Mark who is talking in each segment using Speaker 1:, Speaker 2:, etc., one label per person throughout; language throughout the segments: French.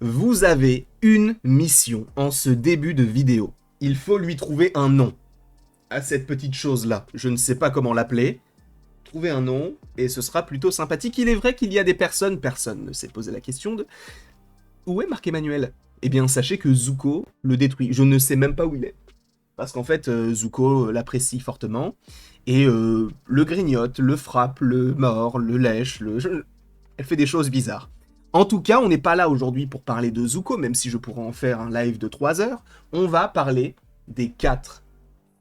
Speaker 1: Vous avez une mission en ce début de vidéo. Il faut lui trouver un nom à cette petite chose-là. Je ne sais pas comment l'appeler. Trouver un nom, et ce sera plutôt sympathique. Il est vrai qu'il y a des personne ne s'est posé la question de... Où est Marc-Emmanuel? Eh bien, sachez que Zuko le détruit. Je ne sais même pas où il est. Parce qu'en fait, Zuko l'apprécie fortement, et le grignote, le frappe, le mord, le lèche, elle fait des choses bizarres. En tout cas, on n'est pas là aujourd'hui pour parler de Zuko, même si je pourrais en faire un live de 3 heures. On va parler des 4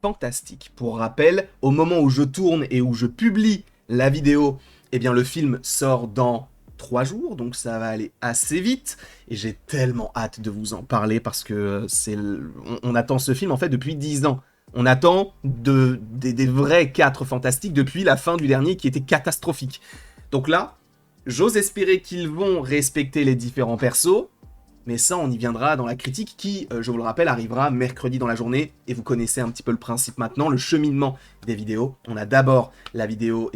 Speaker 1: fantastiques. Pour rappel, au moment où je tourne et où je publie la vidéo, eh bien le film sort dans 3 jours, donc ça va aller assez vite. Et j'ai tellement hâte de vous en parler parce que on attend ce film en fait depuis 10 ans. On attend des vrais 4 fantastiques depuis la fin du dernier qui était catastrophique. Donc là, j'ose espérer qu'ils vont respecter les différents persos, mais ça, on y viendra dans la critique qui, je vous le rappelle, arrivera mercredi dans la journée, et vous connaissez un petit peu le principe maintenant, le cheminement des vidéos. On a d'abord la vidéo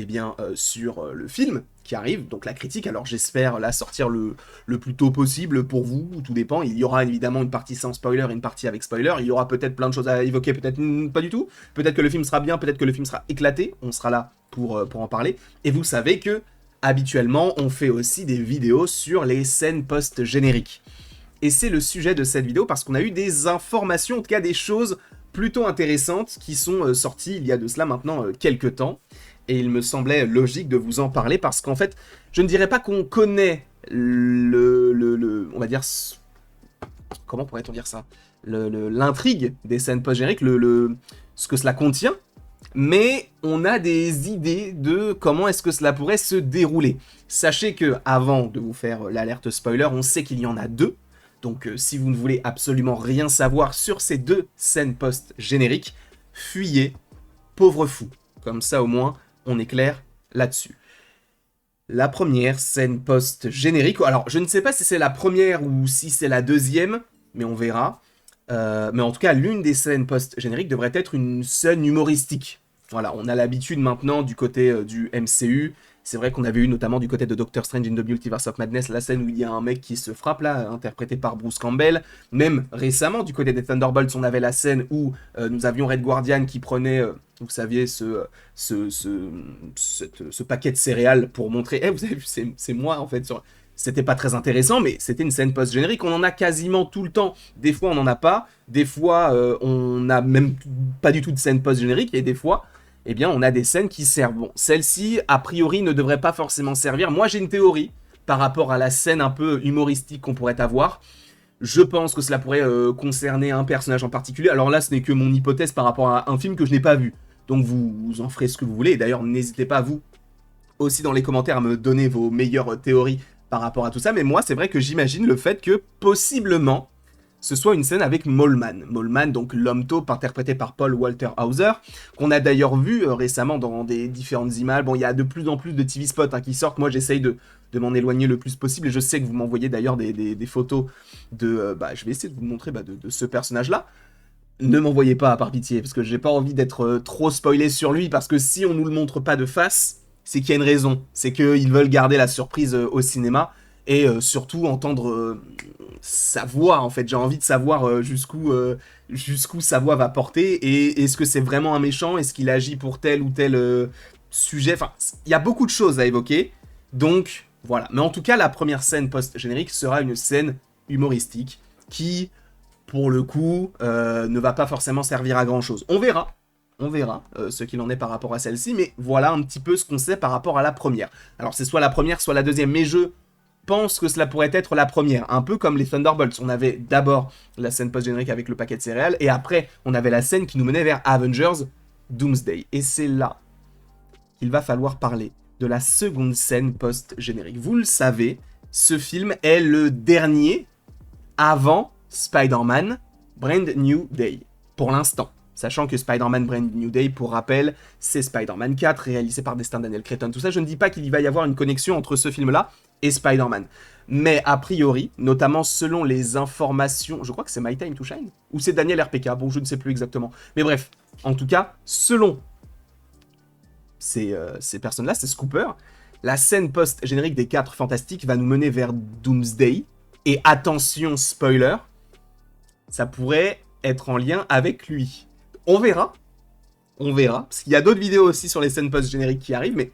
Speaker 1: sur le film qui arrive, donc la critique, alors j'espère la sortir le plus tôt possible pour vous, tout dépend. Il y aura évidemment une partie sans spoiler et une partie avec spoiler, il y aura peut-être plein de choses à évoquer, peut-être pas du tout, peut-être que le film sera bien, peut-être que le film sera éclaté, on sera là pour en parler, et vous savez que habituellement, on fait aussi des vidéos sur les scènes post-génériques. Et c'est le sujet de cette vidéo parce qu'on a eu des informations, en tout cas des choses plutôt intéressantes qui sont sorties il y a de cela maintenant quelques temps. Et il me semblait logique de vous en parler parce qu'en fait, je ne dirais pas qu'on connaît on va dire, comment pourrait-on dire ça, l'intrigue des scènes post-génériques, ce que cela contient, mais on a des idées de comment est-ce que cela pourrait se dérouler. Sachez que avant de vous faire l'alerte spoiler, on sait qu'il y en a 2. Donc si vous ne voulez absolument rien savoir sur ces 2 scènes post-génériques, fuyez, pauvre fou. Comme ça au moins, on est clair là-dessus. La première scène post-générique, alors je ne sais pas si c'est la première ou si c'est la deuxième, mais on verra. Mais en tout cas, l'une des scènes post-génériques devrait être une scène humoristique. Voilà, on a l'habitude maintenant du côté du MCU. C'est vrai qu'on avait eu notamment du côté de Doctor Strange in the Multiverse of Madness la scène où il y a un mec qui se frappe là, interprété par Bruce Campbell. Même récemment, du côté des Thunderbolts, on avait la scène où nous avions Red Guardian qui prenait, vous saviez, ce paquet de céréales pour montrer, vous avez vu, c'est moi en fait, c'était pas très intéressant, mais c'était une scène post-générique. On en a quasiment tout le temps. Des fois, on n'en a pas. Des fois, on n'a même pas du tout de scène post-générique. Et des fois, eh bien, on a des scènes qui servent. Bon, celle-ci, a priori, ne devrait pas forcément servir. Moi, j'ai une théorie par rapport à la scène un peu humoristique qu'on pourrait avoir. Je pense que cela pourrait concerner un personnage en particulier. Alors là, ce n'est que mon hypothèse par rapport à un film que je n'ai pas vu. Donc, vous en ferez ce que vous voulez. Et d'ailleurs, n'hésitez pas, vous, aussi dans les commentaires, à me donner vos meilleures théories par rapport à tout ça, mais moi, c'est vrai que j'imagine le fait que, possiblement, ce soit une scène avec Moleman. Moleman, donc l'homme taupe interprété par Paul Walter Hauser, qu'on a d'ailleurs vu récemment dans des différentes images. Bon, il y a de plus en plus de TV spots qui sortent. Moi, j'essaye de m'en éloigner le plus possible, et je sais que vous m'envoyez d'ailleurs des photos de... je vais essayer de vous montrer de ce personnage-là. Ne m'envoyez pas, par pitié, parce que j'ai pas envie d'être trop spoilé sur lui, parce que si on nous le montre pas de face, c'est qu'il y a une raison. C'est qu'ils veulent garder la surprise au cinéma, et surtout entendre sa voix, en fait. J'ai envie de savoir jusqu'où sa voix va porter, et est-ce que c'est vraiment un méchant? Est-ce qu'il agit pour tel ou tel sujet? Enfin, il y a beaucoup de choses à évoquer, donc voilà. Mais en tout cas, la première scène post-générique sera une scène humoristique, qui... pour le coup, ne va pas forcément servir à grand chose. On verra ce qu'il en est par rapport à celle-ci, mais voilà un petit peu ce qu'on sait par rapport à la première. Alors c'est soit la première, soit la deuxième, mais je pense que cela pourrait être la première, un peu comme les Thunderbolts. On avait d'abord la scène post-générique avec le paquet de céréales, et après on avait la scène qui nous menait vers Avengers Doomsday. Et c'est là qu'il va falloir parler de la seconde scène post-générique. Vous le savez, ce film est le dernier avant Spider-Man Brand New Day, pour l'instant. Sachant que Spider-Man Brand New Day, pour rappel, c'est Spider-Man 4, réalisé par Destin Daniel Cretton, tout ça. Je ne dis pas qu'il va y avoir une connexion entre ce film-là et Spider-Man. Mais a priori, notamment selon les informations... Je crois que c'est My Time to Shine? Ou c'est Daniel RPK? Bon, je ne sais plus exactement. Mais bref, en tout cas, selon ces personnes-là, c'est Scooper, la scène post-générique des 4 Fantastiques va nous mener vers Doomsday, Et attention, spoiler, ça pourrait être en lien avec lui. On verra, parce qu'il y a d'autres vidéos aussi sur les scènes post-génériques qui arrivent, mais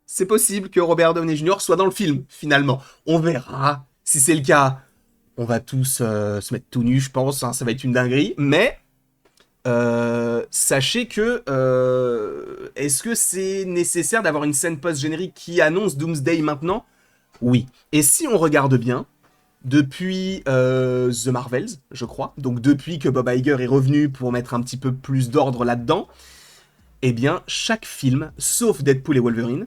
Speaker 1: c'est possible que Robert Downey Jr. soit dans le film, finalement. On verra. Si c'est le cas, on va tous se mettre tout nus, je pense, hein, ça va être une dinguerie, mais sachez que est-ce que c'est nécessaire d'avoir une scène post-générique qui annonce Doomsday maintenant? Oui. Et si on regarde bien, depuis The Marvels, je crois, donc depuis que Bob Iger est revenu pour mettre un petit peu plus d'ordre là-dedans, eh bien, chaque film, sauf Deadpool et Wolverine,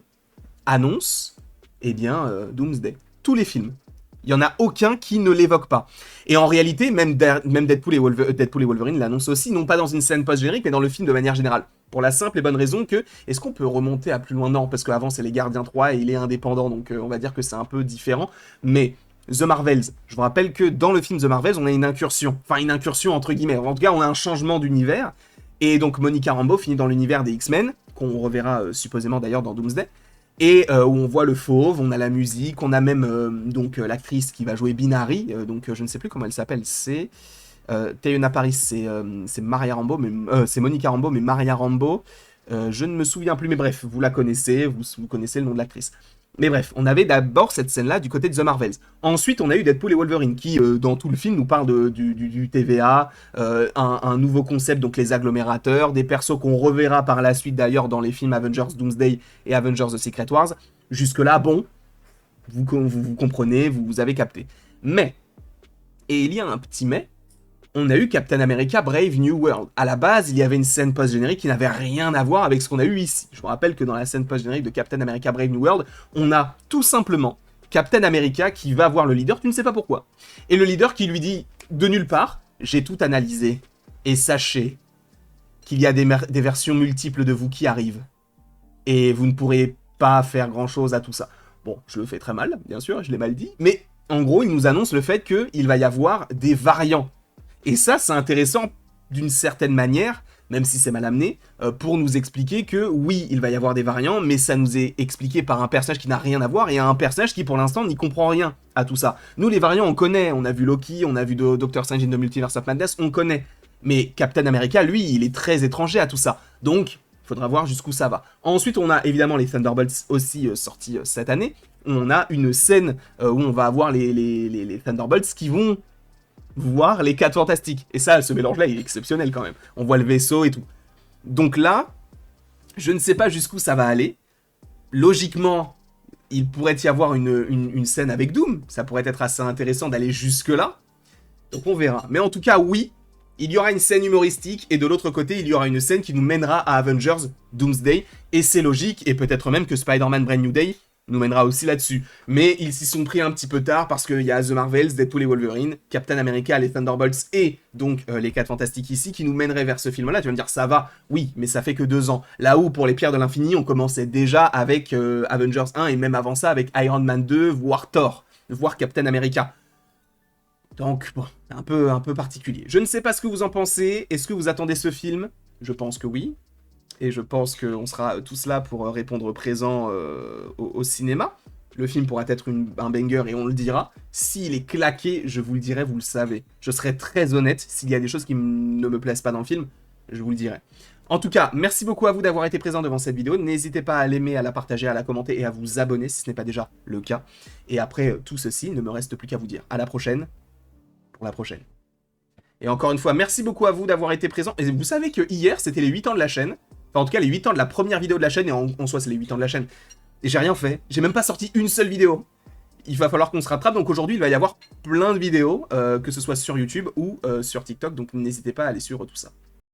Speaker 1: annonce, eh bien, Doomsday. Tous les films. Il n'y en a aucun qui ne l'évoque pas. Et en réalité, même Deadpool et Wolverine l'annoncent aussi, non pas dans une scène post-générique, mais dans le film de manière générale. Pour la simple et bonne raison que... Est-ce qu'on peut remonter à plus loin? Non, parce qu'avant c'est les Gardiens 3 et il est indépendant, donc on va dire que c'est un peu différent. Mais The Marvels, je vous rappelle que dans le film The Marvels, on a une incursion. Enfin, une incursion entre guillemets. En tout cas, on a un changement d'univers. Et donc Monica Rambeau finit dans l'univers des X-Men, qu'on reverra supposément d'ailleurs dans Doomsday. Et où on voit le fauve, on a la musique, on a même donc l'actrice qui va jouer Binary, donc je ne sais plus comment elle s'appelle, c'est Teyona Paris, c'est Maria Rambeau, mais c'est Monica Rambeau, mais Maria Rambeau, je ne me souviens plus, mais bref, vous la connaissez, vous connaissez le nom de l'actrice. Mais bref, on avait d'abord cette scène-là du côté de The Marvels. Ensuite, on a eu Deadpool et Wolverine qui, dans tout le film, nous parle du TVA, un nouveau concept, donc les agglomérateurs, des persos qu'on reverra par la suite d'ailleurs dans les films Avengers Doomsday et Avengers The Secret Wars. Jusque-là, bon, vous comprenez, vous avez capté. Mais, et il y a un petit mais, on a eu Captain America Brave New World. À la base, il y avait une scène post-générique qui n'avait rien à voir avec ce qu'on a eu ici. Je vous rappelle que dans la scène post-générique de Captain America Brave New World, on a tout simplement Captain America qui va voir le leader, tu ne sais pas pourquoi. Et le leader qui lui dit, de nulle part, j'ai tout analysé. Et sachez qu'il y a des versions multiples de vous qui arrivent. Et vous ne pourrez pas faire grand-chose à tout ça. Bon, je le fais très mal, bien sûr, je l'ai mal dit. Mais en gros, il nous annonce le fait qu'il va y avoir des variants. Et ça, c'est intéressant d'une certaine manière, même si c'est mal amené, pour nous expliquer que oui, il va y avoir des variants, mais ça nous est expliqué par un personnage qui n'a rien à voir et un personnage qui, pour l'instant, n'y comprend rien à tout ça. Nous, les variants, on connaît. On a vu Loki, on a vu Doctor Strange in the Multiverse of Madness, on connaît. Mais Captain America, lui, il est très étranger à tout ça. Donc, il faudra voir jusqu'où ça va. Ensuite, on a évidemment les Thunderbolts aussi sortis cette année. On a une scène où on va avoir les Thunderbolts qui vont voir les 4 fantastiques. Et ça, ce mélange-là, il est exceptionnel quand même. On voit le vaisseau et tout. Donc là, je ne sais pas jusqu'où ça va aller. Logiquement, il pourrait y avoir une scène avec Doom. Ça pourrait être assez intéressant d'aller jusque-là. Donc on verra. Mais en tout cas, oui, il y aura une scène humoristique. Et de l'autre côté, il y aura une scène qui nous mènera à Avengers Doomsday. Et c'est logique. Et peut-être même que Spider-Man Brand New Day nous mènera aussi là-dessus. Mais ils s'y sont pris un petit peu tard parce qu'il y a The Marvels, Deadpool et Wolverine, Captain America, les Thunderbolts et donc les 4 Fantastiques ici qui nous mèneraient vers ce film-là. Tu vas me dire, ça va, oui, mais ça fait que 2 ans. Là où pour les Pierres de l'Infini, on commençait déjà avec Avengers 1 et même avant ça avec Iron Man 2, voire Thor, voire Captain America. Donc, bon, un peu particulier. Je ne sais pas ce que vous en pensez. Est-ce que vous attendez ce film? Je pense que oui. Et je pense qu'on sera tous là pour répondre présent au cinéma. Le film pourra être un banger et on le dira. S'il est claqué, je vous le dirai, vous le savez. Je serai très honnête, s'il y a des choses qui ne me plaisent pas dans le film, je vous le dirai. En tout cas, merci beaucoup à vous d'avoir été présent devant cette vidéo. N'hésitez pas à l'aimer, à la partager, à la commenter et à vous abonner si ce n'est pas déjà le cas. Et après tout ceci, il ne me reste plus qu'à vous dire à la prochaine pour la prochaine. Et encore une fois, merci beaucoup à vous d'avoir été présent. Et vous savez que hier, c'était les 8 ans de la chaîne. Enfin, en tout cas, les 8 ans de la première vidéo de la chaîne, et en soi, c'est les 8 ans de la chaîne. Et j'ai rien fait. J'ai même pas sorti une seule vidéo. Il va falloir qu'on se rattrape, donc aujourd'hui, il va y avoir plein de vidéos, que ce soit sur YouTube ou sur TikTok, donc n'hésitez pas à aller suivre tout ça.